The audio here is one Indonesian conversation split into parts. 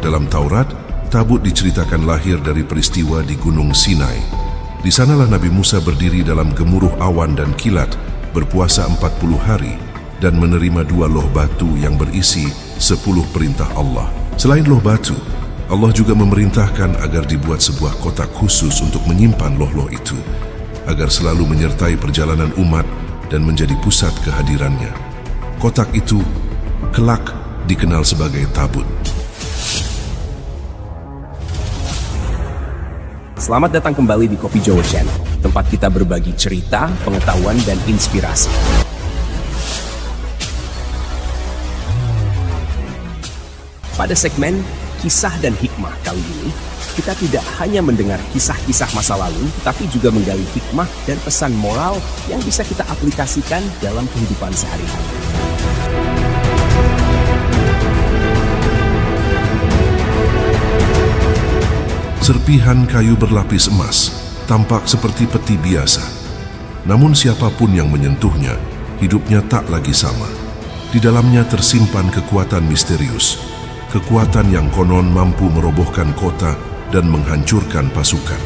Dalam Taurat, tabut diceritakan lahir dari peristiwa di Gunung Sinai. Di sanalah Nabi Musa berdiri dalam gemuruh awan dan kilat, berpuasa 40 hari, dan menerima 2 loh batu yang berisi 10 perintah Allah. Selain loh batu, Allah juga memerintahkan agar dibuat sebuah kotak khusus untuk menyimpan loh-loh itu, agar selalu menyertai perjalanan umat dan menjadi pusat kehadirannya. Kotak itu kelak dikenal sebagai tabut. Selamat datang kembali di Kopi Jowo Channel, tempat kita berbagi cerita, pengetahuan, dan inspirasi. Pada segmen Kisah dan Hikmah kali ini, kita tidak hanya mendengar kisah-kisah masa lalu, tapi juga menggali hikmah dan pesan moral yang bisa kita aplikasikan dalam kehidupan sehari-hari. Serpihan kayu berlapis emas tampak seperti peti biasa. Namun siapapun yang menyentuhnya, hidupnya tak lagi sama. Di dalamnya tersimpan kekuatan misterius, kekuatan yang konon mampu merobohkan kota dan menghancurkan pasukan.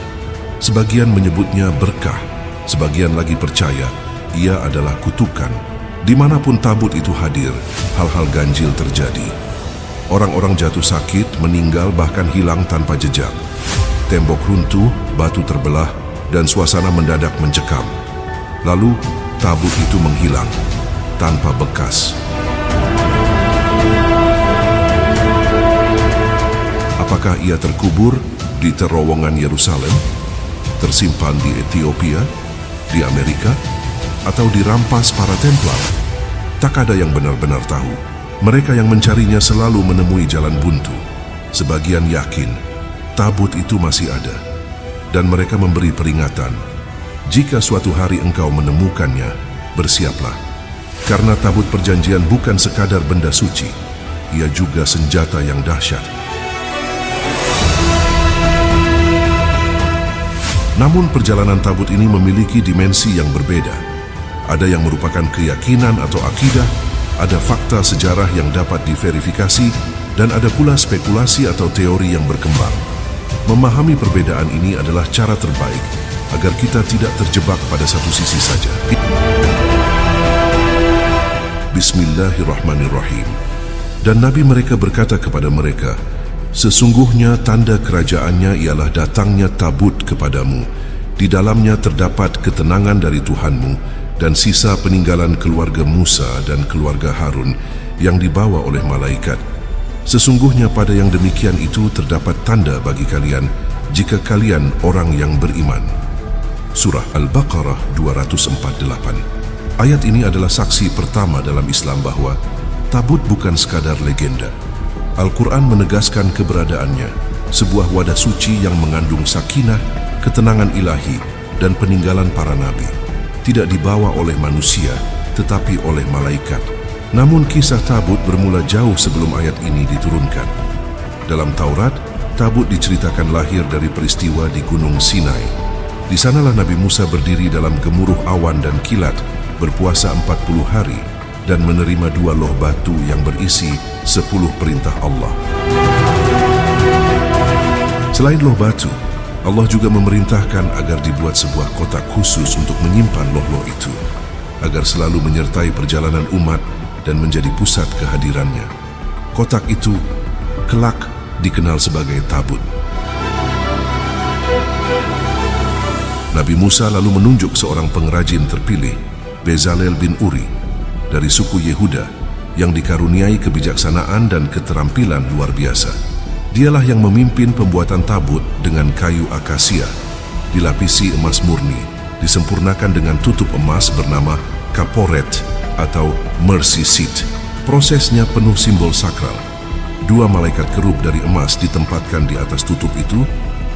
Sebagian menyebutnya berkah, sebagian lagi percaya ia adalah kutukan. Dimanapun tabut itu hadir, hal-hal ganjil terjadi. Orang-orang jatuh sakit, meninggal, bahkan hilang tanpa jejak. Tembok runtuh, batu terbelah, dan suasana mendadak mencekam. Lalu, tabut itu menghilang tanpa bekas. Apakah ia terkubur di terowongan Yerusalem, tersimpan di Ethiopia, di Amerika, atau dirampas para Templar? Tak ada yang benar-benar tahu. Mereka yang mencarinya selalu menemui jalan buntu. Sebagian yakin tabut itu masih ada, dan mereka memberi peringatan, jika suatu hari engkau menemukannya, bersiaplah. Karena tabut perjanjian bukan sekadar benda suci, ia juga senjata yang dahsyat. Namun perjalanan tabut ini memiliki dimensi yang berbeda. Ada yang merupakan keyakinan atau akidah, ada fakta sejarah yang dapat diverifikasi, dan ada pula spekulasi atau teori yang berkembang. Memahami perbedaan ini adalah cara terbaik agar kita tidak terjebak pada satu sisi saja. Bismillahirrahmanirrahim. Dan Nabi mereka berkata kepada mereka, sesungguhnya tanda kerajaannya ialah datangnya tabut kepadamu. Di dalamnya terdapat ketenangan dari Tuhanmu dan sisa peninggalan keluarga Musa dan keluarga Harun yang dibawa oleh malaikat. Sesungguhnya pada yang demikian itu terdapat tanda bagi kalian jika kalian orang yang beriman. Surah Al-Baqarah 248. Ayat ini adalah saksi pertama dalam Islam bahwa tabut bukan sekadar legenda. Al-Quran menegaskan keberadaannya, sebuah wadah suci yang mengandung sakinah, ketenangan ilahi, dan peninggalan para nabi. Tidak dibawa oleh manusia, tetapi oleh malaikat. Namun kisah tabut bermula jauh sebelum ayat ini diturunkan. Dalam Taurat, tabut diceritakan lahir dari peristiwa di Gunung Sinai. Di sanalah Nabi Musa berdiri dalam gemuruh awan dan kilat, berpuasa 40 hari, dan menerima 2 loh batu yang berisi 10 perintah Allah. Selain loh batu, Allah juga memerintahkan agar dibuat sebuah kotak khusus untuk menyimpan loh-loh itu, agar selalu menyertai perjalanan umat dan menjadi pusat kehadirannya. Kotak itu kelak dikenal sebagai tabut. Nabi Musa lalu menunjuk seorang pengrajin terpilih, Bezalel bin Uri, dari suku Yehuda, yang dikaruniai kebijaksanaan dan keterampilan luar biasa. Dialah yang memimpin pembuatan tabut dengan kayu akasia, dilapisi emas murni, disempurnakan dengan tutup emas bernama kaporet atau mercy seat. Prosesnya penuh simbol sakral. 2 malaikat kerub dari emas ditempatkan di atas tutup itu,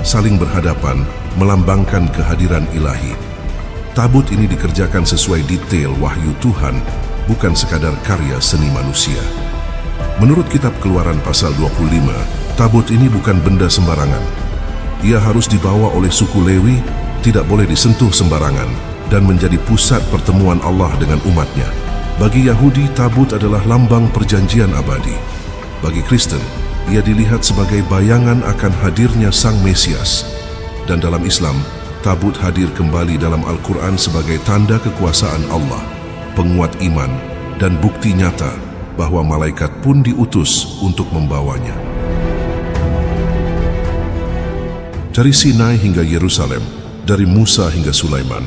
saling berhadapan, melambangkan kehadiran ilahi. Tabut ini dikerjakan sesuai detail wahyu Tuhan, bukan sekadar karya seni manusia. Menurut kitab Keluaran pasal 25, tabut ini bukan benda sembarangan. Ia harus dibawa oleh suku Lewi, tidak boleh disentuh sembarangan, dan menjadi pusat pertemuan Allah dengan umatnya. Bagi Yahudi, tabut adalah lambang perjanjian abadi. Bagi Kristen, ia dilihat sebagai bayangan akan hadirnya Sang Mesias. Dan dalam Islam, tabut hadir kembali dalam Al-Quran sebagai tanda kekuasaan Allah, penguat iman, dan bukti nyata bahwa malaikat pun diutus untuk membawanya. Dari Sinai hingga Yerusalem, dari Musa hingga Sulaiman,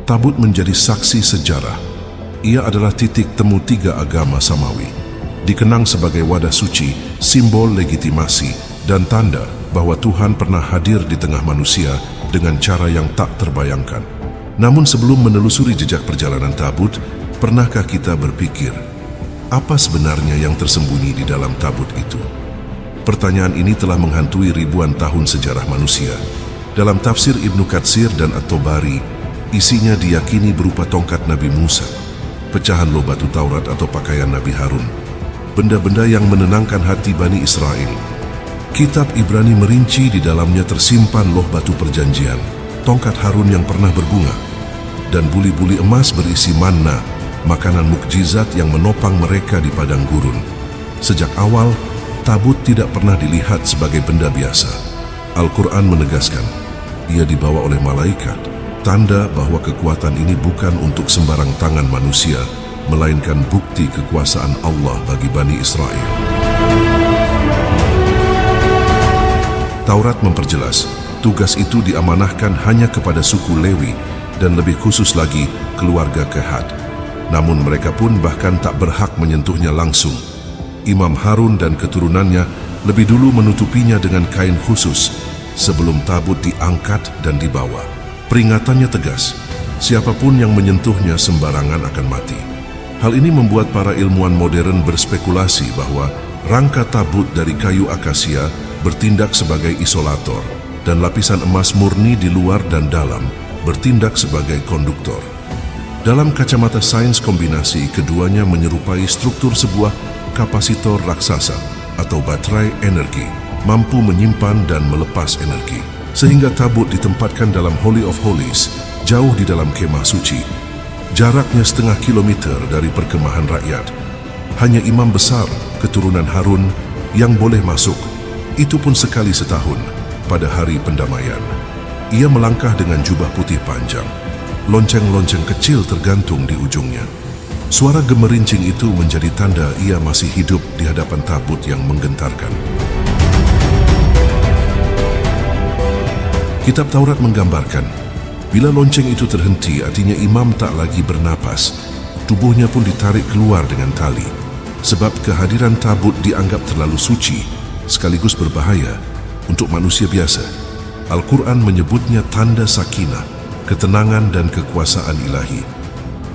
tabut menjadi saksi sejarah. Ia adalah titik temu tiga agama samawi. Dikenang sebagai wadah suci, simbol legitimasi, dan tanda bahwa Tuhan pernah hadir di tengah manusia dengan cara yang tak terbayangkan. Namun sebelum menelusuri jejak perjalanan tabut, pernahkah kita berpikir, apa sebenarnya yang tersembunyi di dalam tabut itu? Pertanyaan ini telah menghantui ribuan tahun sejarah manusia. Dalam tafsir Ibnu Katsir dan At-Tabari, isinya diyakini berupa tongkat Nabi Musa, pecahan loh batu Taurat atau pakaian Nabi Harun, benda-benda yang menenangkan hati Bani Israel. Kitab Ibrani merinci di dalamnya tersimpan loh batu perjanjian, tongkat Harun yang pernah berbunga, dan buli-buli emas berisi manna, makanan mukjizat yang menopang mereka di padang gurun. Sejak awal, tabut tidak pernah dilihat sebagai benda biasa. Al-Quran menegaskan, ia dibawa oleh malaikat, tanda bahwa kekuatan ini bukan untuk sembarang tangan manusia, melainkan bukti kekuasaan Allah bagi Bani Israel. Taurat memperjelas, tugas itu diamanahkan hanya kepada suku Lewi dan lebih khusus lagi keluarga Kehat. Namun mereka pun bahkan tak berhak menyentuhnya langsung. Imam Harun dan keturunannya lebih dulu menutupinya dengan kain khusus sebelum tabut diangkat dan dibawa. Peringatannya tegas, siapapun yang menyentuhnya sembarangan akan mati. Hal ini membuat para ilmuwan modern berspekulasi bahwa rangka tabut dari kayu akasia bertindak sebagai isolator dan lapisan emas murni di luar dan dalam bertindak sebagai konduktor. Dalam kacamata sains kombinasi, keduanya menyerupai struktur sebuah kapasitor raksasa atau baterai energi, mampu menyimpan dan melepas energi. Sehingga tabut ditempatkan dalam Holy of Holies, jauh di dalam kemah suci. Jaraknya setengah kilometer dari perkemahan rakyat. Hanya imam besar, keturunan Harun, yang boleh masuk. Itu pun sekali setahun, pada hari pendamaian. Ia melangkah dengan jubah putih panjang. Lonceng-lonceng kecil tergantung di ujungnya. Suara gemerincing itu menjadi tanda ia masih hidup di hadapan tabut yang menggentarkan. Kitab Taurat menggambarkan, bila lonceng itu terhenti, artinya imam tak lagi bernapas. Tubuhnya pun ditarik keluar dengan tali. Sebab kehadiran tabut dianggap terlalu suci, sekaligus berbahaya untuk manusia biasa. Al-Quran menyebutnya tanda sakinah, ketenangan dan kekuasaan ilahi.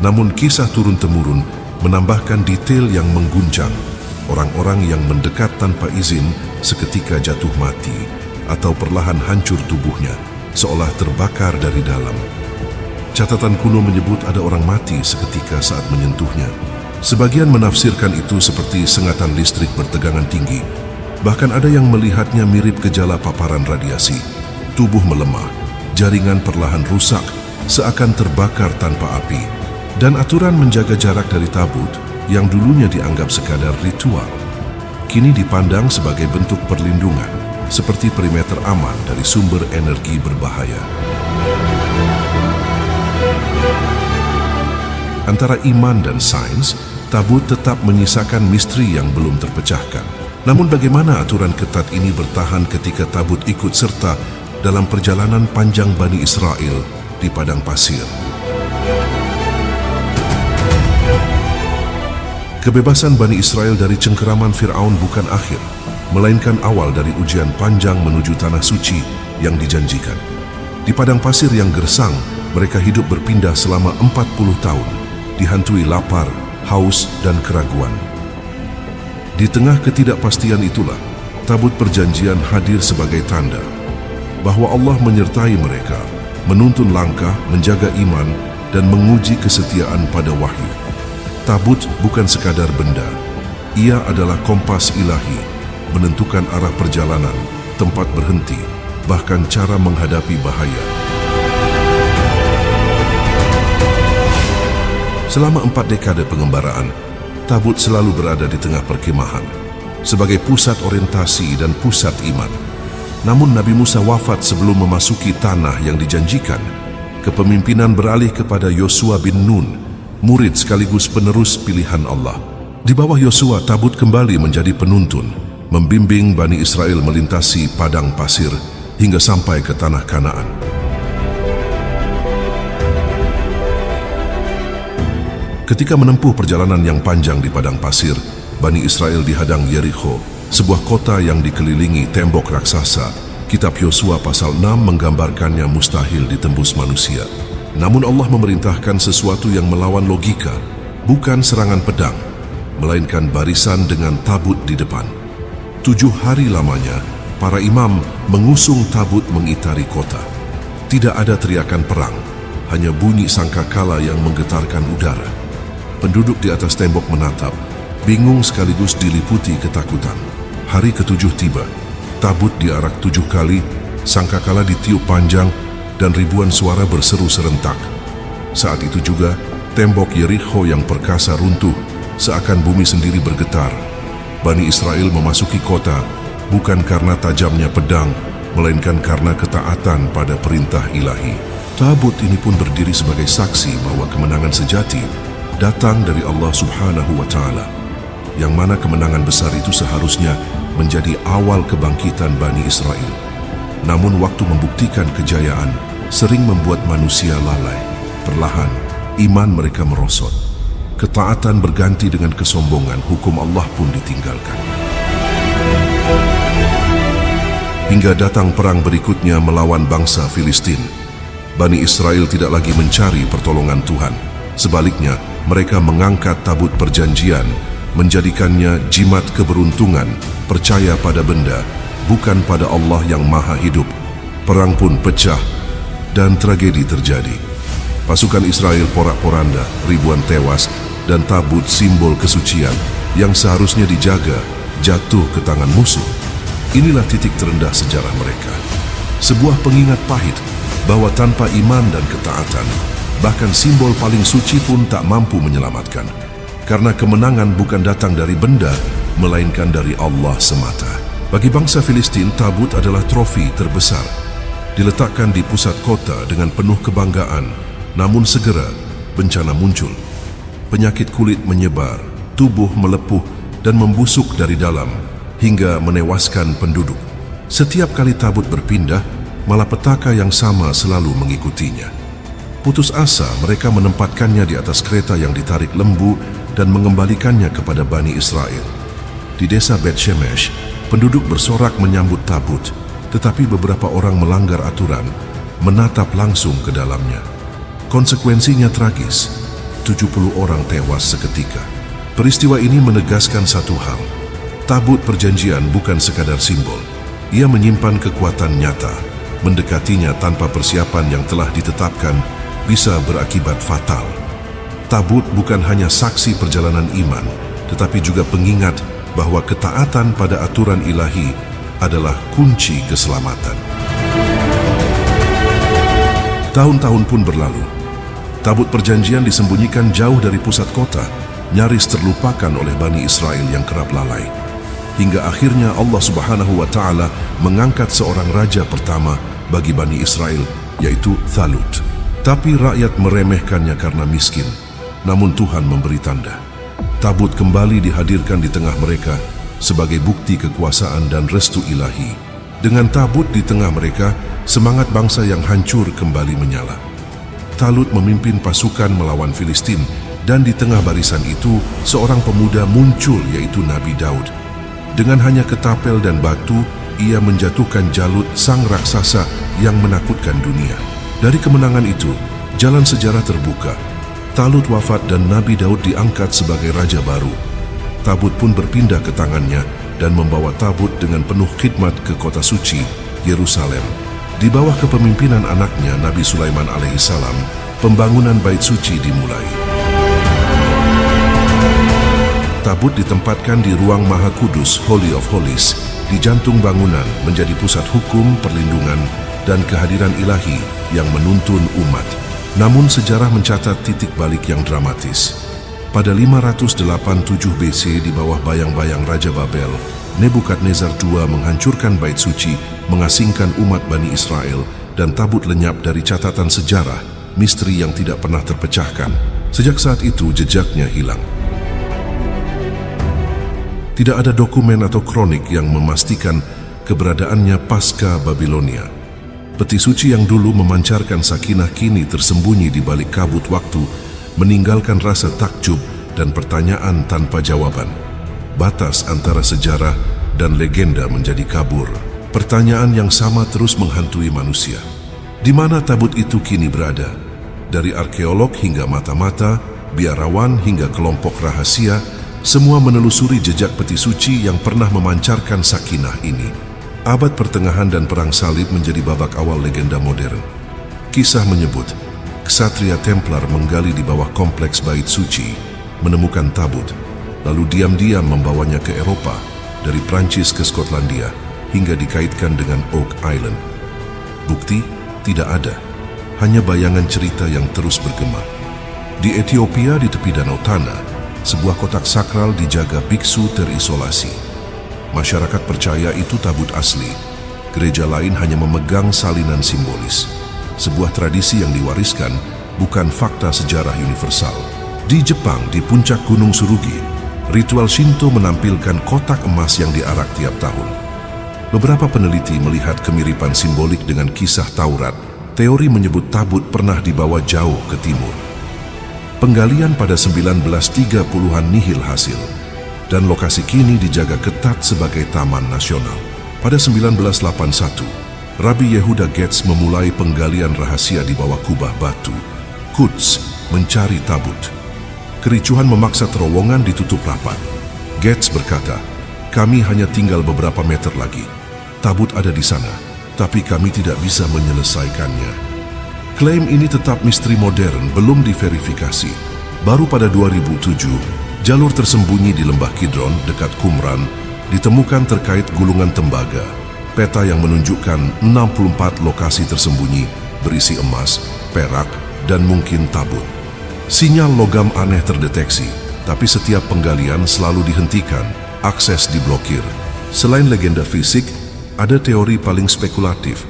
Namun kisah turun-temurun menambahkan detail yang mengguncang. Orang-orang yang mendekat tanpa izin seketika jatuh mati atau perlahan hancur tubuhnya, seolah terbakar dari dalam. Catatan kuno menyebut ada orang mati seketika saat menyentuhnya. Sebagian menafsirkan itu seperti sengatan listrik bertegangan tinggi. Bahkan ada yang melihatnya mirip gejala paparan radiasi. Tubuh melemah, jaringan perlahan rusak, seakan terbakar tanpa api. Dan aturan menjaga jarak dari tabut yang dulunya dianggap sekadar ritual, kini dipandang sebagai bentuk perlindungan, seperti perimeter aman dari sumber energi berbahaya. Antara iman dan sains, tabut tetap menyisakan misteri yang belum terpecahkan. Namun bagaimana aturan ketat ini bertahan ketika tabut ikut serta dalam perjalanan panjang Bani Israel di padang pasir? Kebebasan Bani Israel dari cengkeraman Fir'aun bukan akhir, melainkan awal dari ujian panjang menuju tanah suci yang dijanjikan. Di padang pasir yang gersang, mereka hidup berpindah selama 40 tahun, dihantui lapar, haus, dan keraguan. Di tengah ketidakpastian itulah, tabut perjanjian hadir sebagai tanda bahwa Allah menyertai mereka, menuntun langkah, menjaga iman, dan menguji kesetiaan pada wahyu. Tabut bukan sekadar benda, ia adalah kompas ilahi, menentukan arah perjalanan, tempat berhenti, bahkan cara menghadapi bahaya. Selama 4 dekade pengembaraan, tabut selalu berada di tengah perkemahan. sebagai pusat orientasi dan pusat iman. Namun Nabi Musa wafat sebelum memasuki tanah yang dijanjikan. Kepemimpinan beralih kepada Yosua bin Nun, murid sekaligus penerus pilihan Allah. Di bawah Yosua, tabut kembali menjadi penuntun, membimbing Bani Israel melintasi padang pasir hingga sampai ke tanah Kanaan. Ketika menempuh perjalanan yang panjang di padang pasir, Bani Israel dihadang Yerikho, sebuah kota yang dikelilingi tembok raksasa. Kitab Yosua pasal 6 menggambarkannya mustahil ditembus manusia. Namun Allah memerintahkan sesuatu yang melawan logika, bukan serangan pedang, melainkan barisan dengan tabut di depan. 7 hari lamanya, para imam mengusung tabut mengitari kota. Tidak ada teriakan perang, hanya bunyi sangkakala yang menggetarkan udara. Penduduk di atas tembok menatap, bingung sekaligus diliputi ketakutan. Hari ke-7 tiba, tabut diarak 7 kali, sangkakala ditiup panjang, dan ribuan suara berseru serentak. Saat itu juga, tembok Yerikho yang perkasa runtuh, seakan bumi sendiri bergetar. Bani Israel memasuki kota, bukan karena tajamnya pedang, melainkan karena ketaatan pada perintah ilahi. Tabut ini pun berdiri sebagai saksi bahwa kemenangan sejati datang dari Allah Subhanahu wa Ta'ala, yang mana kemenangan besar itu seharusnya menjadi awal kebangkitan Bani Israel. Namun waktu membuktikan kejayaan sering membuat manusia lalai. Perlahan, iman mereka merosot. Ketaatan berganti dengan kesombongan, hukum Allah pun ditinggalkan. Hingga datang perang berikutnya melawan bangsa Filistin. Bani Israel tidak lagi mencari pertolongan Tuhan. Sebaliknya, mereka mengangkat tabut perjanjian, menjadikannya jimat keberuntungan, percaya pada benda, bukan pada Allah yang maha hidup. Perang pun pecah dan tragedi terjadi. Pasukan Israel porak-poranda, ribuan tewas, dan tabut simbol kesucian yang seharusnya dijaga jatuh ke tangan musuh. Inilah titik terendah sejarah mereka. Sebuah pengingat pahit bahwa tanpa iman dan ketaatan, bahkan simbol paling suci pun tak mampu menyelamatkan. Karena kemenangan bukan datang dari benda, melainkan dari Allah semata. Bagi bangsa Filistin, tabut adalah trofi terbesar. Diletakkan di pusat kota dengan penuh kebanggaan, namun segera bencana muncul. Penyakit kulit menyebar, tubuh melepuh dan membusuk dari dalam, hingga menewaskan penduduk. Setiap kali tabut berpindah, malapetaka yang sama selalu mengikutinya. Putus asa, mereka menempatkannya di atas kereta yang ditarik lembu dan mengembalikannya kepada Bani Israel. Di desa Bet Shemesh, penduduk bersorak menyambut tabut, tetapi beberapa orang melanggar aturan, menatap langsung ke dalamnya. Konsekuensinya tragis, 70 orang tewas seketika. Peristiwa ini menegaskan satu hal, tabut perjanjian bukan sekadar simbol. Ia menyimpan kekuatan nyata. Mendekatinya tanpa persiapan yang telah ditetapkan bisa berakibat fatal. Tabut bukan hanya saksi perjalanan iman, tetapi juga pengingat bahwa ketaatan pada aturan ilahi adalah kunci keselamatan. Tahun-tahun pun berlalu. Tabut perjanjian disembunyikan jauh dari pusat kota, nyaris terlupakan oleh Bani Israel yang kerap lalai. Hingga akhirnya Allah Subhanahu wa Ta'ala mengangkat seorang raja pertama bagi Bani Israel, yaitu Thalut. Tapi rakyat meremehkannya karena miskin. Namun Tuhan memberi tanda. Tabut kembali dihadirkan di tengah mereka sebagai bukti kekuasaan dan restu ilahi. Dengan tabut di tengah mereka, semangat bangsa yang hancur kembali menyala. Talut memimpin pasukan melawan Filistin, dan di tengah barisan itu, seorang pemuda muncul, yaitu Nabi Daud. Dengan hanya ketapel dan batu, ia menjatuhkan Jalut, sang raksasa yang menakutkan dunia. Dari kemenangan itu, jalan sejarah terbuka. Talut wafat dan Nabi Daud diangkat sebagai raja baru. Tabut pun berpindah ke tangannya dan membawa tabut dengan penuh khidmat ke kota suci, Yerusalem. Di bawah kepemimpinan anaknya Nabi Sulaiman alaihissalam, pembangunan bait suci dimulai. Tabut ditempatkan di ruang Maha Kudus, Holy of Holies, di jantung bangunan, menjadi pusat hukum, perlindungan, dan kehadiran ilahi yang menuntun umat. Namun sejarah mencatat titik balik yang dramatis. Pada 587 BC di bawah bayang-bayang Raja Babel, Nebukadnezar II menghancurkan bait suci, mengasingkan umat Bani Israel, dan tabut lenyap dari catatan sejarah, misteri yang tidak pernah terpecahkan. Sejak saat itu jejaknya hilang. Tidak ada dokumen atau kronik yang memastikan keberadaannya pasca Babilonia. Peti suci yang dulu memancarkan sakinah kini tersembunyi di balik kabut waktu, meninggalkan rasa takjub dan pertanyaan tanpa jawaban. Batas antara sejarah dan legenda menjadi kabur. Pertanyaan yang sama terus menghantui manusia. Di mana tabut itu kini berada? Dari arkeolog hingga mata-mata, biarawan hingga kelompok rahasia, semua menelusuri jejak peti suci yang pernah memancarkan sakinah ini. Abad pertengahan dan perang salib menjadi babak awal legenda modern. Kisah menyebut, Ksatria Templar menggali di bawah kompleks bait suci, menemukan tabut, lalu diam-diam membawanya ke Eropa, dari Prancis ke Skotlandia, hingga dikaitkan dengan Oak Island. Bukti tidak ada, hanya bayangan cerita yang terus bergema. Di Ethiopia di tepi Danau Tana, sebuah kotak sakral dijaga biksu terisolasi. Masyarakat percaya itu tabut asli. Gereja lain hanya memegang salinan simbolis. Sebuah tradisi yang diwariskan, bukan fakta sejarah universal. Di Jepang, di puncak Gunung Surugi, ritual Shinto menampilkan kotak emas yang diarak tiap tahun. Beberapa peneliti melihat kemiripan simbolik dengan kisah Taurat. Teori menyebut tabut pernah dibawa jauh ke timur. Penggalian pada 1930-an nihil hasil, dan lokasi kini dijaga ketat sebagai taman nasional. Pada 1981, Rabbi Yehuda Getz memulai penggalian rahasia di bawah kubah batu, Quds, mencari tabut. Kericuhan memaksa terowongan ditutup rapat. Getz berkata, "Kami hanya tinggal beberapa meter lagi. Tabut ada di sana, tapi kami tidak bisa menyelesaikannya." Klaim ini tetap misteri modern, belum diverifikasi. Baru pada 2007, jalur tersembunyi di Lembah Kidron dekat Qumran ditemukan terkait gulungan tembaga. Peta yang menunjukkan 64 lokasi tersembunyi berisi emas, perak, dan mungkin tabut. Sinyal logam aneh terdeteksi, tapi setiap penggalian selalu dihentikan, akses diblokir. Selain legenda fisik, ada teori paling spekulatif.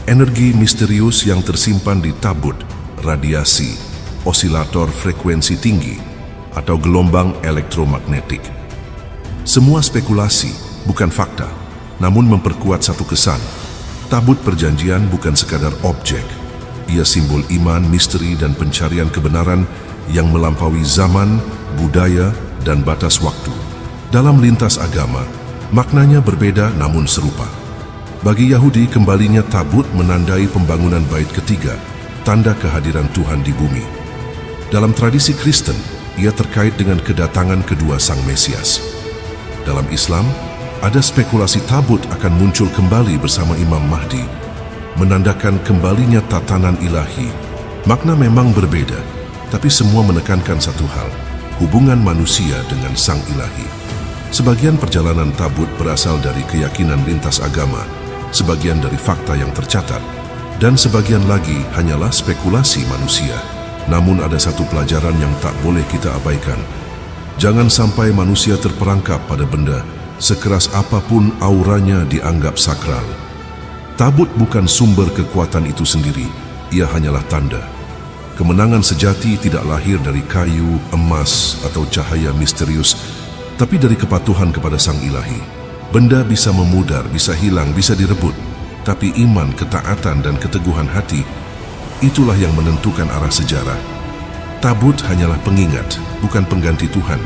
Energi misterius yang tersimpan di tabut, radiasi, osilator frekuensi tinggi, atau gelombang elektromagnetik. Semua spekulasi, bukan fakta, namun memperkuat satu kesan. Tabut perjanjian bukan sekadar objek. Ia simbol iman, misteri, dan pencarian kebenaran yang melampaui zaman, budaya, dan batas waktu. Dalam lintas agama, maknanya berbeda namun serupa. Bagi Yahudi, kembalinya tabut menandai pembangunan bait ketiga, tanda kehadiran Tuhan di bumi. Dalam tradisi Kristen, ia terkait dengan kedatangan kedua Sang Mesias. Dalam Islam, ada spekulasi tabut akan muncul kembali bersama Imam Mahdi, menandakan kembalinya tatanan ilahi. Makna memang berbeda, tapi semua menekankan satu hal, hubungan manusia dengan Sang Ilahi. Sebagian perjalanan tabut berasal dari keyakinan lintas agama, sebagian dari fakta yang tercatat, dan sebagian lagi hanyalah spekulasi manusia. Namun ada satu pelajaran yang tak boleh kita abaikan. Jangan sampai manusia terperangkap pada benda, sekeras apapun auranya dianggap sakral. Tabut bukan sumber kekuatan itu sendiri, ia hanyalah tanda. Kemenangan sejati tidak lahir dari kayu, emas, atau cahaya misterius, tapi dari kepatuhan kepada Sang Ilahi. Benda bisa memudar, bisa hilang, bisa direbut, tapi iman, ketaatan, dan keteguhan hati, itulah yang menentukan arah sejarah. Tabut hanyalah pengingat, bukan pengganti Tuhan.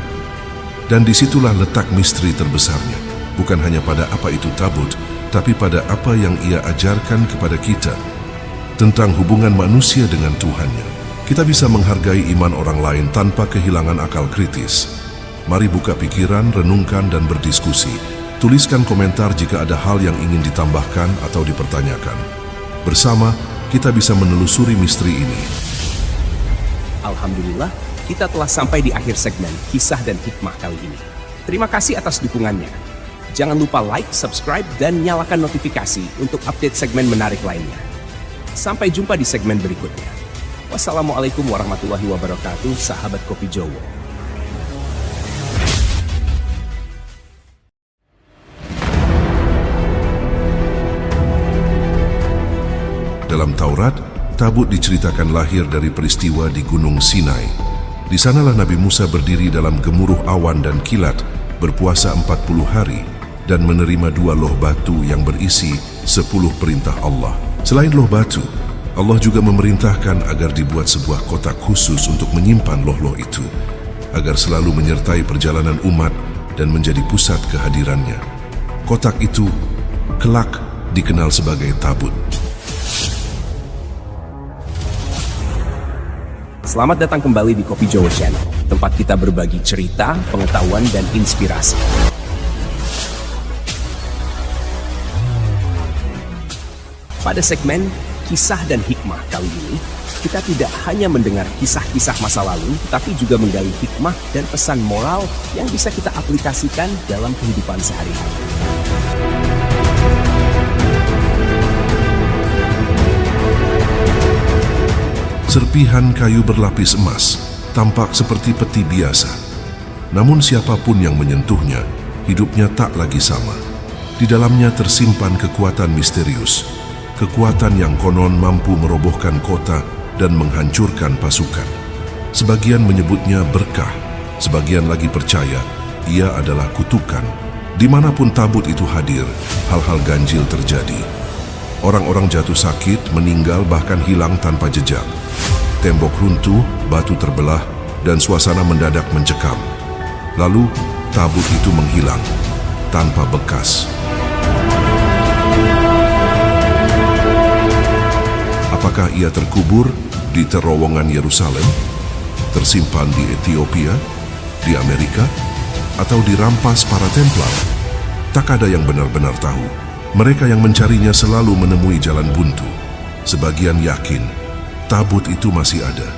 Dan disitulah letak misteri terbesarnya, bukan hanya pada apa itu tabut, tapi pada apa yang ia ajarkan kepada kita tentang hubungan manusia dengan Tuhannya. Kita bisa menghargai iman orang lain tanpa kehilangan akal kritis. Mari buka pikiran, renungkan, dan berdiskusi. Tuliskan komentar jika ada hal yang ingin ditambahkan atau dipertanyakan. Bersama, kita bisa menelusuri misteri ini. Alhamdulillah, kita telah sampai di akhir segmen Kisah dan Hikmah kali ini. Terima kasih atas dukungannya. Jangan lupa like, subscribe, dan nyalakan notifikasi untuk update segmen menarik lainnya. Sampai jumpa di segmen berikutnya. Wassalamualaikum warahmatullahi wabarakatuh, sahabat Kopi Jowo. Dalam Taurat, tabut diceritakan lahir dari peristiwa di Gunung Sinai. Di sanalah Nabi Musa berdiri dalam gemuruh awan dan kilat, berpuasa 40 hari, dan menerima 2 loh batu yang berisi 10 perintah Allah. Selain loh batu, Allah juga memerintahkan agar dibuat sebuah kotak khusus untuk menyimpan loh-loh itu, agar selalu menyertai perjalanan umat dan menjadi pusat kehadirannya. Kotak itu kelak dikenal sebagai tabut. Selamat datang kembali di Kopi Jowo Channel, tempat kita berbagi cerita, pengetahuan, dan inspirasi. Pada segmen Kisah dan Hikmah kali ini, kita tidak hanya mendengar kisah-kisah masa lalu, tetapi juga menggali hikmah dan pesan moral yang bisa kita aplikasikan dalam kehidupan sehari-hari. Serpihan kayu berlapis emas tampak seperti peti biasa. Namun siapapun yang menyentuhnya, hidupnya tak lagi sama. Di dalamnya tersimpan kekuatan misterius, kekuatan yang konon mampu merobohkan kota dan menghancurkan pasukan. Sebagian menyebutnya berkah, sebagian lagi percaya ia adalah kutukan. Dimanapun tabut itu hadir, hal-hal ganjil terjadi. Orang-orang jatuh sakit, meninggal, bahkan hilang tanpa jejak. Tembok runtuh, batu terbelah, dan suasana mendadak mencekam. Lalu, tabut itu menghilang, tanpa bekas. Apakah ia terkubur di terowongan Yerusalem, tersimpan di Ethiopia, di Amerika, atau dirampas para Templar? Tak ada yang benar-benar tahu. Mereka yang mencarinya selalu menemui jalan buntu. Sebagian yakin tabut itu masih ada,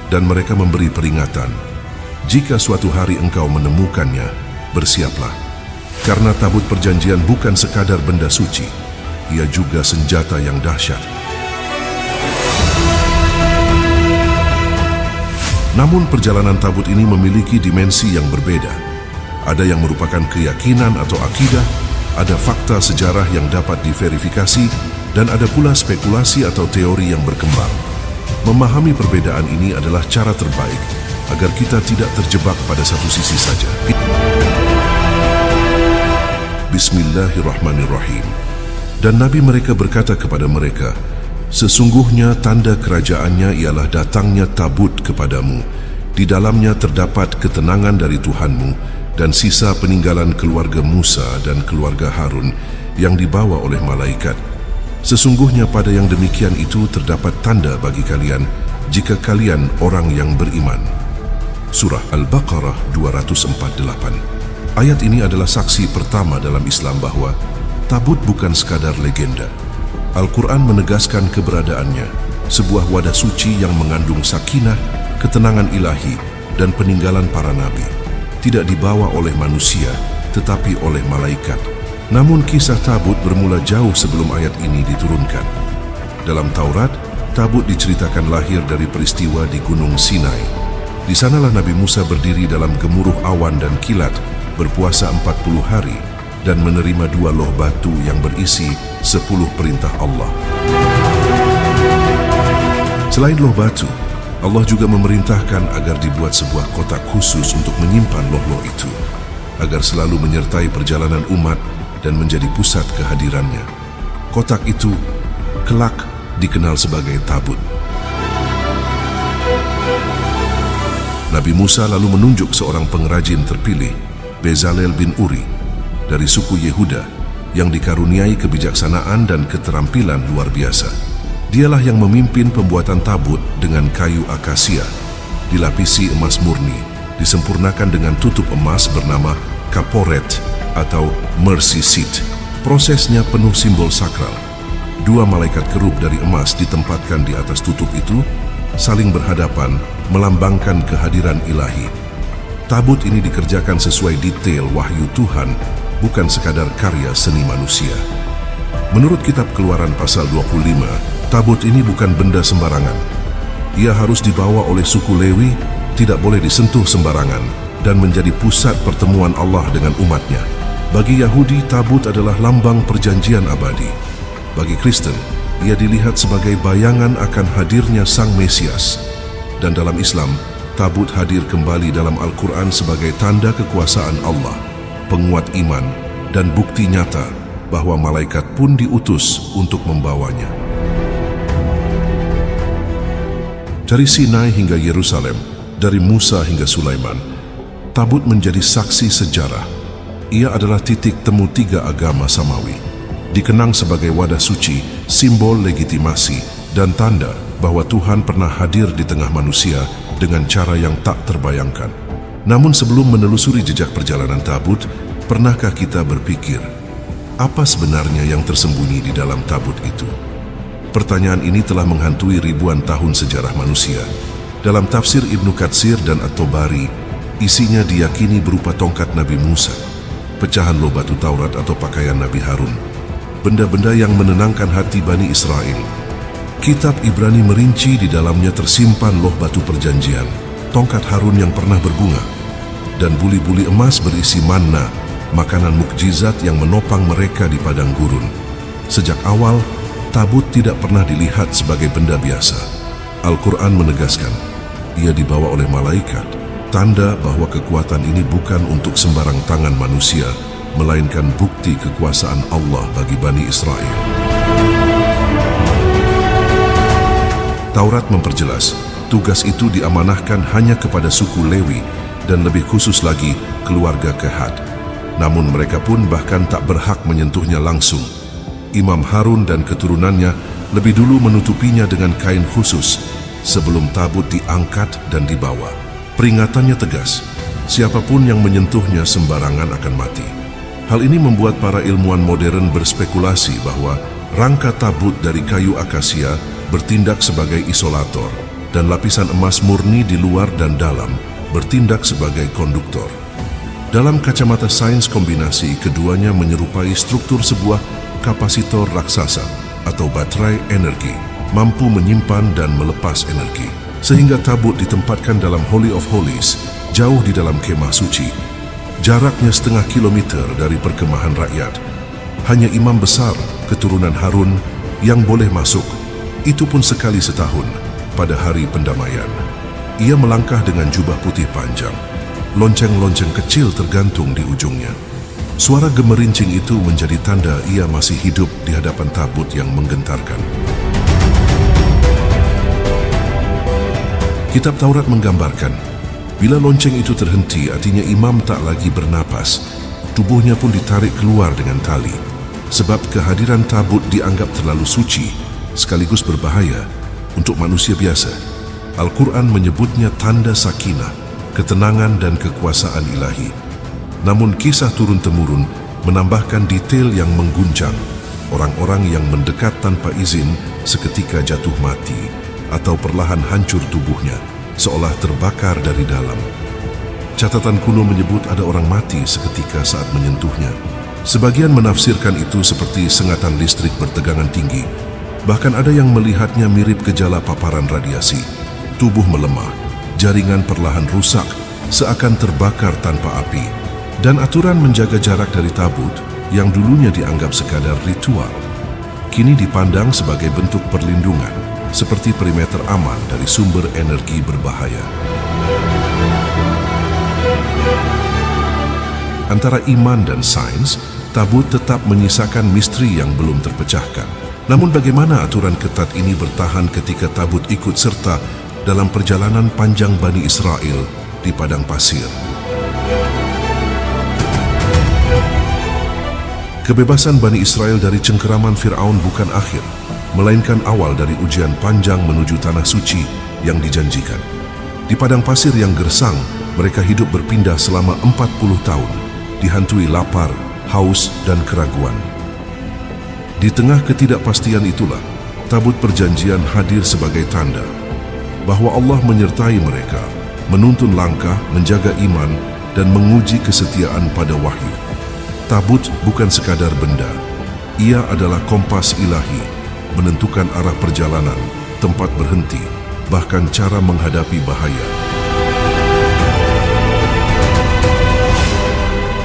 dan mereka memberi peringatan, jika suatu hari engkau menemukannya, bersiaplah. Karena tabut perjanjian bukan sekadar benda suci, ia juga senjata yang dahsyat. Namun perjalanan tabut ini memiliki dimensi yang berbeda. Ada yang merupakan keyakinan atau akidah, ada fakta sejarah yang dapat diverifikasi, dan ada pula spekulasi atau teori yang berkembang. Memahami perbedaan ini adalah cara terbaik agar kita tidak terjebak pada satu sisi saja. Bismillahirrahmanirrahim. Dan Nabi mereka berkata kepada mereka, sesungguhnya tanda kerajaannya ialah datangnya tabut kepadamu. Di dalamnya terdapat ketenangan dari Tuhanmu dan sisa peninggalan keluarga Musa dan keluarga Harun yang dibawa oleh malaikat. Sesungguhnya pada yang demikian itu terdapat tanda bagi kalian jika kalian orang yang beriman. Surah Al-Baqarah 248. Ayat ini adalah saksi pertama dalam Islam bahwa tabut bukan sekadar legenda. Al-Quran menegaskan keberadaannya, sebuah wadah suci yang mengandung sakinah, ketenangan ilahi, dan peninggalan para nabi. Tidak dibawa oleh manusia, tetapi oleh malaikat. Namun kisah tabut bermula jauh sebelum ayat ini diturunkan. Dalam Taurat, tabut diceritakan lahir dari peristiwa di Gunung Sinai. Di sanalah Nabi Musa berdiri dalam gemuruh awan dan kilat, berpuasa 40 hari, dan menerima 2 loh batu yang berisi 10 perintah Allah. Selain loh batu, Allah juga memerintahkan agar dibuat sebuah kotak khusus untuk menyimpan loh-loh itu, agar selalu menyertai perjalanan umat dan menjadi pusat kehadirannya. Kotak itu kelak dikenal sebagai tabut. Nabi Musa lalu menunjuk seorang pengrajin terpilih, Bezalel bin Uri, dari suku Yehuda, yang dikaruniai kebijaksanaan dan keterampilan luar biasa. Dialah yang memimpin pembuatan tabut dengan kayu akasia, dilapisi emas murni, disempurnakan dengan tutup emas bernama kaporet atau mercy seat. Prosesnya penuh simbol sakral. 2 malaikat kerub dari emas ditempatkan di atas tutup itu, saling berhadapan, melambangkan kehadiran ilahi. Tabut ini dikerjakan sesuai detail wahyu Tuhan, bukan sekadar karya seni manusia. Menurut kitab Keluaran pasal 25, tabut ini bukan benda sembarangan. Ia harus dibawa oleh suku Lewi, tidak boleh disentuh sembarangan, dan menjadi pusat pertemuan Allah dengan umatnya. Bagi Yahudi, tabut adalah lambang perjanjian abadi. Bagi Kristen, ia dilihat sebagai bayangan akan hadirnya Sang Mesias. Dan dalam Islam, tabut hadir kembali dalam Al-Quran sebagai tanda kekuasaan Allah, penguat iman, dan bukti nyata bahwa malaikat pun diutus untuk membawanya. Dari Sinai hingga Yerusalem, dari Musa hingga Sulaiman, tabut menjadi saksi sejarah. Ia adalah titik temu tiga agama samawi. Dikenang sebagai wadah suci, simbol legitimasi, dan tanda bahwa Tuhan pernah hadir di tengah manusia dengan cara yang tak terbayangkan. Namun sebelum menelusuri jejak perjalanan tabut, pernahkah kita berpikir, apa sebenarnya yang tersembunyi di dalam tabut itu? Pertanyaan ini telah menghantui ribuan tahun sejarah manusia. Dalam tafsir Ibnu Katsir dan At-Tabari, isinya diyakini berupa tongkat Nabi Musa, pecahan loh batu Taurat atau pakaian Nabi Harun, benda-benda yang menenangkan hati Bani Israel. Kitab Ibrani merinci di dalamnya tersimpan loh batu perjanjian, tongkat Harun yang pernah berbunga, dan buli-buli emas berisi manna, makanan mukjizat yang menopang mereka di padang gurun. Sejak awal, tabut tidak pernah dilihat sebagai benda biasa. Al-Quran menegaskan, ia dibawa oleh malaikat, tanda bahwa kekuatan ini bukan untuk sembarang tangan manusia, melainkan bukti kekuasaan Allah bagi Bani Israel. Taurat memperjelas, tugas itu diamanahkan hanya kepada suku Lewi dan lebih khusus lagi keluarga Kehat. Namun mereka pun bahkan tak berhak menyentuhnya langsung. Imam Harun dan keturunannya lebih dulu menutupinya dengan kain khusus sebelum tabut diangkat dan dibawa. Peringatannya tegas, siapapun yang menyentuhnya sembarangan akan mati. Hal ini membuat para ilmuwan modern berspekulasi bahwa rangka tabut dari kayu akasia bertindak sebagai isolator dan lapisan emas murni di luar dan dalam bertindak sebagai konduktor. Dalam kacamata sains kombinasi, keduanya menyerupai struktur sebuah kapasitor raksasa atau baterai energi, mampu menyimpan dan melepas energi. Sehingga tabut ditempatkan dalam Holy of Holies, jauh di dalam kemah suci. Jaraknya setengah kilometer dari perkemahan rakyat. Hanya imam besar, keturunan Harun, yang boleh masuk. Itu pun sekali setahun, pada hari pendamaian. Ia melangkah dengan jubah putih panjang. Lonceng-lonceng kecil tergantung di ujungnya. Suara gemerincing itu menjadi tanda ia masih hidup di hadapan tabut yang menggentarkan. Kitab Taurat menggambarkan, bila lonceng itu terhenti, artinya imam tak lagi bernapas. Tubuhnya pun ditarik keluar dengan tali. Sebab kehadiran tabut dianggap terlalu suci, sekaligus berbahaya untuk manusia biasa. Al-Quran menyebutnya tanda sakinah, ketenangan dan kekuasaan ilahi. Namun kisah turun-temurun menambahkan detail yang mengguncang. Orang-orang yang mendekat tanpa izin seketika jatuh mati atau perlahan hancur tubuhnya, seolah terbakar dari dalam. Catatan kuno menyebut ada orang mati seketika saat menyentuhnya. Sebagian menafsirkan itu seperti sengatan listrik bertegangan tinggi. Bahkan ada yang melihatnya mirip gejala paparan radiasi. Tubuh melemah, jaringan perlahan rusak, seakan terbakar tanpa api. Dan aturan menjaga jarak dari tabut, yang dulunya dianggap sekadar ritual, kini dipandang sebagai bentuk perlindungan, seperti perimeter aman dari sumber energi berbahaya. Antara iman dan sains, tabut tetap menyisakan misteri yang belum terpecahkan. Namun bagaimana aturan ketat ini bertahan ketika tabut ikut serta dalam perjalanan panjang Bani Israel di padang pasir? Kebebasan Bani Israel dari cengkeraman Fir'aun bukan akhir, melainkan awal dari ujian panjang menuju tanah suci yang dijanjikan. Di padang pasir yang gersang, mereka hidup berpindah selama 40 tahun, dihantui lapar, haus, dan keraguan. Di tengah ketidakpastian itulah, tabut perjanjian hadir sebagai tanda bahwa Allah menyertai mereka, menuntun langkah, menjaga iman, dan menguji kesetiaan pada wahyu. Tabut bukan sekadar benda, ia adalah kompas ilahi, menentukan arah perjalanan, tempat berhenti, bahkan cara menghadapi bahaya.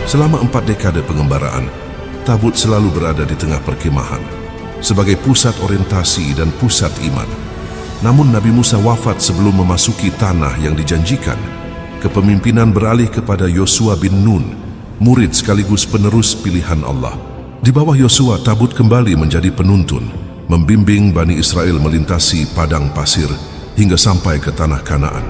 Selama 4 dekade pengembaraan, tabut selalu berada di tengah perkemahan. sebagai pusat orientasi dan pusat iman. Namun Nabi Musa wafat sebelum memasuki tanah yang dijanjikan. Kepemimpinan beralih kepada Yosua bin Nun, murid sekaligus penerus pilihan Allah. Di bawah Yosua, tabut kembali menjadi penuntun, membimbing Bani Israel melintasi padang pasir hingga sampai ke tanah Kanaan.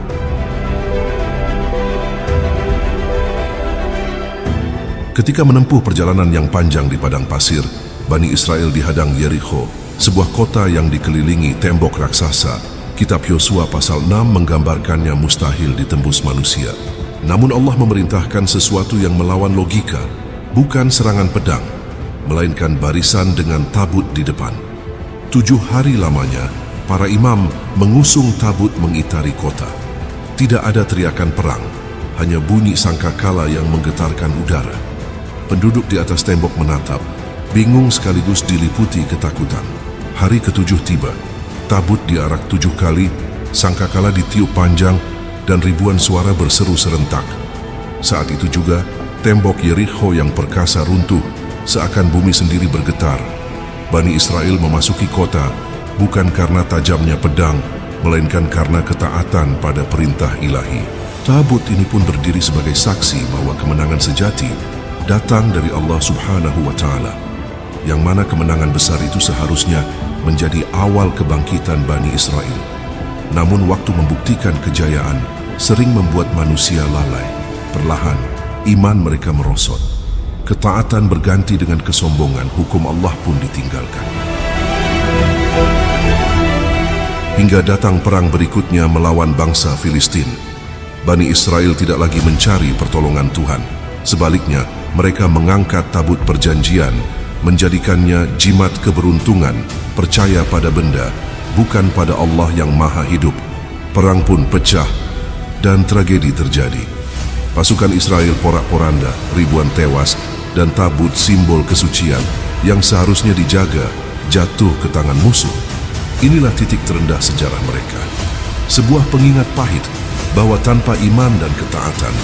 Ketika menempuh perjalanan yang panjang di padang pasir, Bani Israel dihadang Yerikho, sebuah kota yang dikelilingi tembok raksasa. Kitab Yosua pasal 6 menggambarkannya mustahil ditembus manusia. Namun Allah memerintahkan sesuatu yang melawan logika, bukan serangan pedang, melainkan barisan dengan tabut di depan. 7 hari lamanya, para imam mengusung tabut mengitari kota. Tidak ada teriakan perang, hanya bunyi sangkakala yang menggetarkan udara. Penduduk di atas tembok menatap, bingung sekaligus diliputi ketakutan. Hari ke-7 tiba, tabut diarak 7 kali, sangkakala ditiup panjang, dan ribuan suara berseru serentak. Saat itu juga, tembok Yerikho yang perkasa runtuh, seakan bumi sendiri bergetar. Bani Israel memasuki kota, bukan karena tajamnya pedang, melainkan karena ketaatan pada perintah ilahi. Tabut ini pun berdiri sebagai saksi bahwa kemenangan sejati datang dari Allah Subhanahu wa Ta'ala, yang mana kemenangan besar itu seharusnya menjadi awal kebangkitan Bani Israel. Namun waktu membuktikan kejayaan sering membuat manusia lalai. Perlahan, iman mereka merosot. Ketaatan berganti dengan kesombongan, hukum Allah pun ditinggalkan. Hingga datang perang berikutnya melawan bangsa Filistin. Bani Israel tidak lagi mencari pertolongan Tuhan. Sebaliknya, mereka mengangkat tabut perjanjian, menjadikannya jimat keberuntungan, percaya pada benda, bukan pada Allah yang maha hidup. Perang pun pecah, dan tragedi terjadi. Pasukan Israel porak-poranda, ribuan tewas, dan tabut simbol kesucian yang seharusnya dijaga jatuh ke tangan musuh. Inilah titik terendah sejarah mereka. Sebuah pengingat pahit bahwa tanpa iman dan ketaatan,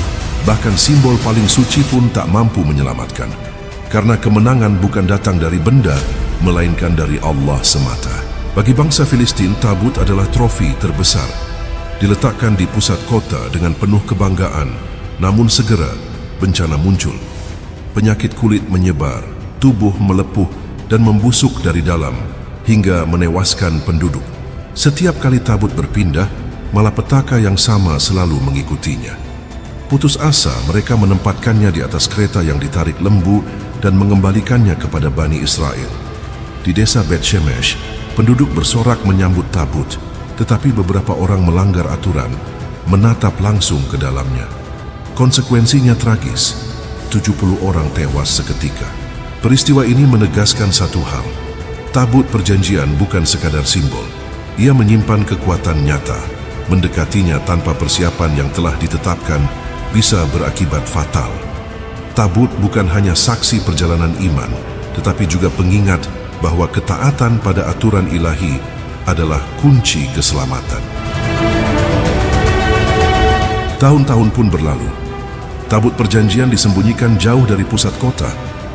bahkan simbol paling suci pun tak mampu menyelamatkan. Karena kemenangan bukan datang dari benda, melainkan dari Allah semata. Bagi bangsa Filistin, tabut adalah trofi terbesar. Diletakkan di pusat kota dengan penuh kebanggaan, namun segera bencana muncul. Penyakit kulit menyebar, tubuh melepuh dan membusuk dari dalam, hingga menewaskan penduduk. Setiap kali tabut berpindah, malapetaka yang sama selalu mengikutinya. Putus asa, mereka menempatkannya di atas kereta yang ditarik lembu dan mengembalikannya kepada Bani Israel. Di desa Bet Shemesh, penduduk bersorak menyambut tabut, tetapi beberapa orang melanggar aturan, menatap langsung ke dalamnya. Konsekuensinya tragis, 70 orang tewas seketika. Peristiwa ini menegaskan satu hal, tabut perjanjian bukan sekadar simbol. Ia menyimpan kekuatan nyata. Mendekatinya tanpa persiapan yang telah ditetapkan bisa berakibat fatal. Tabut bukan hanya saksi perjalanan iman, tetapi juga pengingat bahwa ketaatan pada aturan ilahi adalah kunci keselamatan. Tahun-tahun pun berlalu. Tabut perjanjian disembunyikan jauh dari pusat kota,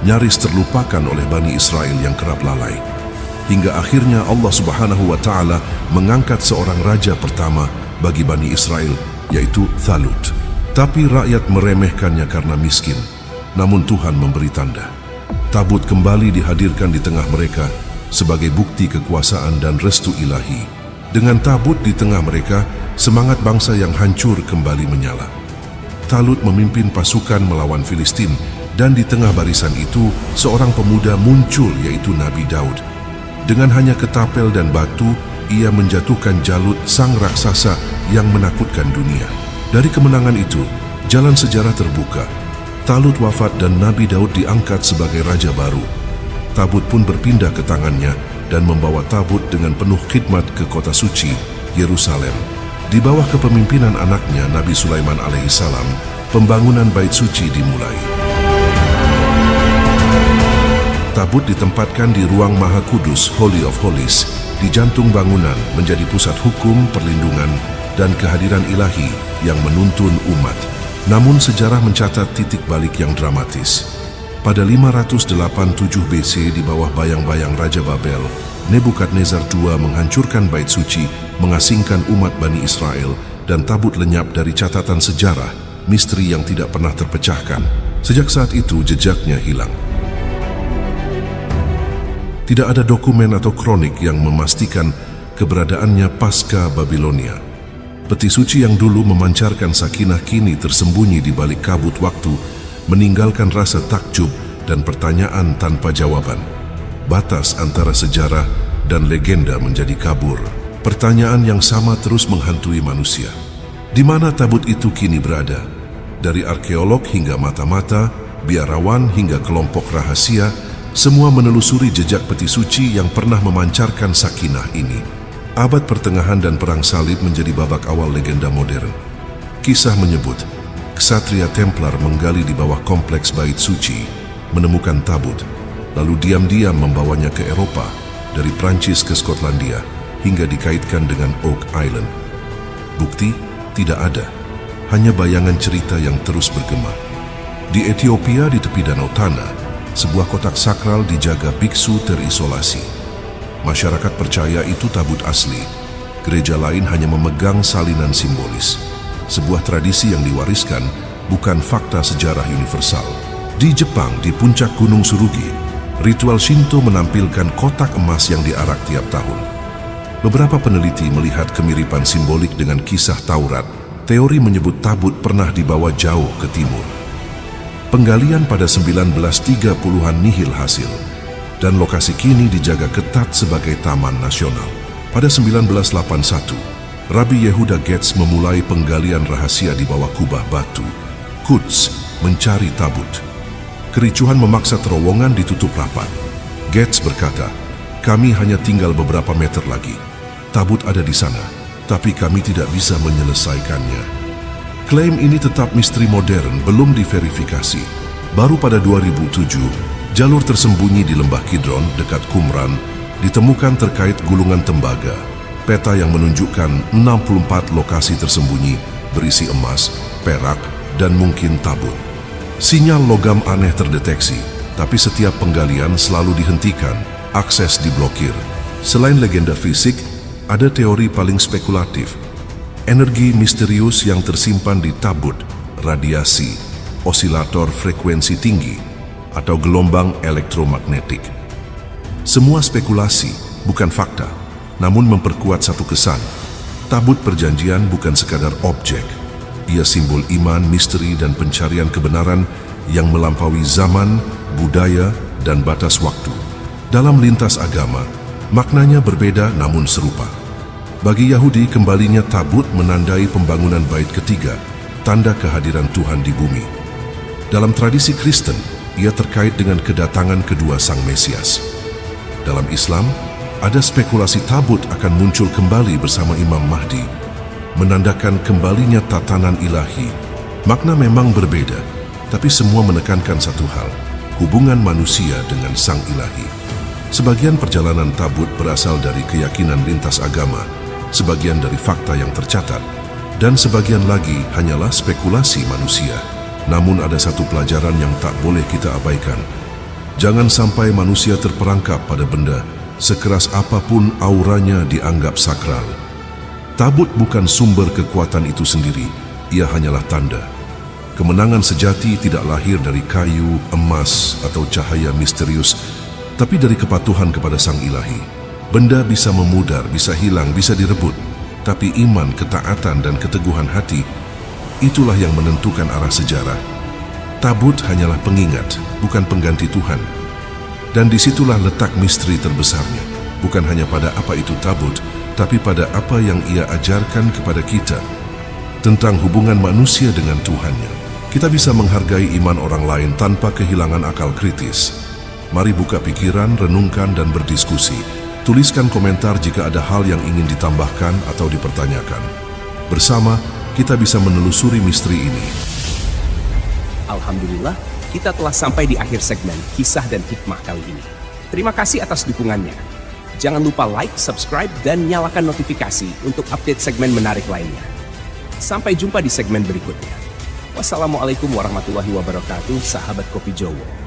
nyaris terlupakan oleh Bani Israel yang kerap lalai. Hingga akhirnya Allah Subhanahu wa Ta'ala mengangkat seorang raja pertama bagi Bani Israel, yaitu Thalut. Tapi rakyat meremehkannya karena miskin. Namun Tuhan memberi tanda. Tabut kembali dihadirkan di tengah mereka sebagai bukti kekuasaan dan restu ilahi. Dengan tabut di tengah mereka, semangat bangsa yang hancur kembali menyala. Talut memimpin pasukan melawan Filistin, dan di tengah barisan itu, seorang pemuda muncul, yaitu Nabi Daud. Dengan hanya ketapel dan batu, ia menjatuhkan Jalut, sang raksasa yang menakutkan dunia. Dari kemenangan itu, jalan sejarah terbuka. Talut wafat dan Nabi Daud diangkat sebagai raja baru. Tabut pun berpindah ke tangannya dan membawa tabut dengan penuh khidmat ke kota suci, Yerusalem. Di bawah kepemimpinan anaknya, Nabi Sulaiman alaihissalam, pembangunan bait suci dimulai. Tabut ditempatkan di ruang Maha Kudus, Holy of Holies, di jantung bangunan, menjadi pusat hukum, perlindungan, dan kehadiran ilahi yang menuntun umat. Namun sejarah mencatat titik balik yang dramatis. Pada 587 BC di bawah bayang-bayang Raja Babel, Nebukadnezar II menghancurkan bait suci, mengasingkan umat Bani Israel, dan tabut lenyap dari catatan sejarah, misteri yang tidak pernah terpecahkan. Sejak saat itu jejaknya hilang. Tidak ada dokumen atau kronik yang memastikan keberadaannya pasca Babilonia. Peti suci yang dulu memancarkan sakinah kini tersembunyi di balik kabut waktu, meninggalkan rasa takjub dan pertanyaan tanpa jawaban. Batas antara sejarah dan legenda menjadi kabur. Pertanyaan yang sama terus menghantui manusia. Di mana tabut itu kini berada? Dari arkeolog hingga mata-mata, biarawan hingga kelompok rahasia, semua menelusuri jejak peti suci yang pernah memancarkan sakinah ini. Abad pertengahan dan perang salib menjadi babak awal legenda modern. Kisah menyebut, ksatria Templar menggali di bawah kompleks bait suci, menemukan tabut, lalu diam-diam membawanya ke Eropa, dari Prancis ke Skotlandia, hingga dikaitkan dengan Oak Island. Bukti tidak ada, hanya bayangan cerita yang terus bergema. Di Ethiopia di tepi Danau Tana, sebuah kotak sakral dijaga biksu terisolasi. Masyarakat percaya itu tabut asli. Gereja lain hanya memegang salinan simbolis. Sebuah tradisi yang diwariskan, bukan fakta sejarah universal. Di Jepang, di puncak Gunung Surugi, ritual Shinto menampilkan kotak emas yang diarak tiap tahun. Beberapa peneliti melihat kemiripan simbolik dengan kisah Taurat. Teori menyebut tabut pernah dibawa jauh ke timur. Penggalian pada 1930-an nihil hasil, dan lokasi kini dijaga ketat sebagai taman nasional. Pada 1981, Rabbi Yehuda Getz memulai penggalian rahasia di bawah kubah batu, Quds, mencari tabut. Kericuhan memaksa terowongan ditutup rapat. Getz berkata, "Kami hanya tinggal beberapa meter lagi. Tabut ada di sana, tapi kami tidak bisa menyelesaikannya." Klaim ini tetap misteri modern, belum diverifikasi. Baru pada 2007, jalur tersembunyi di Lembah Kidron dekat Qumran ditemukan terkait gulungan tembaga. Peta yang menunjukkan 64 lokasi tersembunyi berisi emas, perak, dan mungkin tabut. Sinyal logam aneh terdeteksi, tapi setiap penggalian selalu dihentikan, akses diblokir. Selain legenda fisik, ada teori paling spekulatif. Energi misterius yang tersimpan di tabut, radiasi, osilator frekuensi tinggi, atau gelombang elektromagnetik. Semua spekulasi, bukan fakta, namun memperkuat satu kesan. Tabut perjanjian bukan sekadar objek. Ia simbol iman, misteri, dan pencarian kebenaran yang melampaui zaman, budaya, dan batas waktu. Dalam lintas agama, maknanya berbeda namun serupa. Bagi Yahudi, kembalinya tabut menandai pembangunan bait ketiga, tanda kehadiran Tuhan di bumi. Dalam tradisi Kristen, ia terkait dengan kedatangan kedua Sang Mesias. Dalam Islam, ada spekulasi tabut akan muncul kembali bersama Imam Mahdi, menandakan kembalinya tatanan ilahi. Makna memang berbeda, tapi semua menekankan satu hal, hubungan manusia dengan Sang Ilahi. Sebagian perjalanan tabut berasal dari keyakinan lintas agama, sebagian dari fakta yang tercatat, dan sebagian lagi hanyalah spekulasi manusia. Namun ada satu pelajaran yang tak boleh kita abaikan. Jangan sampai manusia terperangkap pada benda, sekeras apapun auranya dianggap sakral. Tabut bukan sumber kekuatan itu sendiri, ia hanyalah tanda. Kemenangan sejati tidak lahir dari kayu, emas, atau cahaya misterius, tapi dari kepatuhan kepada Sang Ilahi. Benda bisa memudar, bisa hilang, bisa direbut, tapi iman, ketaatan, dan keteguhan hati, itulah yang menentukan arah sejarah. Tabut hanyalah pengingat, bukan pengganti Tuhan. Dan disitulah letak misteri terbesarnya, bukan hanya pada apa itu tabut, tapi pada apa yang ia ajarkan kepada kita, tentang hubungan manusia dengan Tuhannya. Kita bisa menghargai iman orang lain tanpa kehilangan akal kritis. Mari buka pikiran, renungkan, dan berdiskusi. Tuliskan komentar jika ada hal yang ingin ditambahkan atau dipertanyakan. Bersama, kita bisa menelusuri misteri ini. Alhamdulillah, kita telah sampai di akhir segmen Kisah dan Hikmah kali ini. Terima kasih atas dukungannya. Jangan lupa like, subscribe, dan nyalakan notifikasi untuk update segmen menarik lainnya. Sampai jumpa di segmen berikutnya. Wassalamualaikum warahmatullahi wabarakatuh, sahabat Kopi Jowo.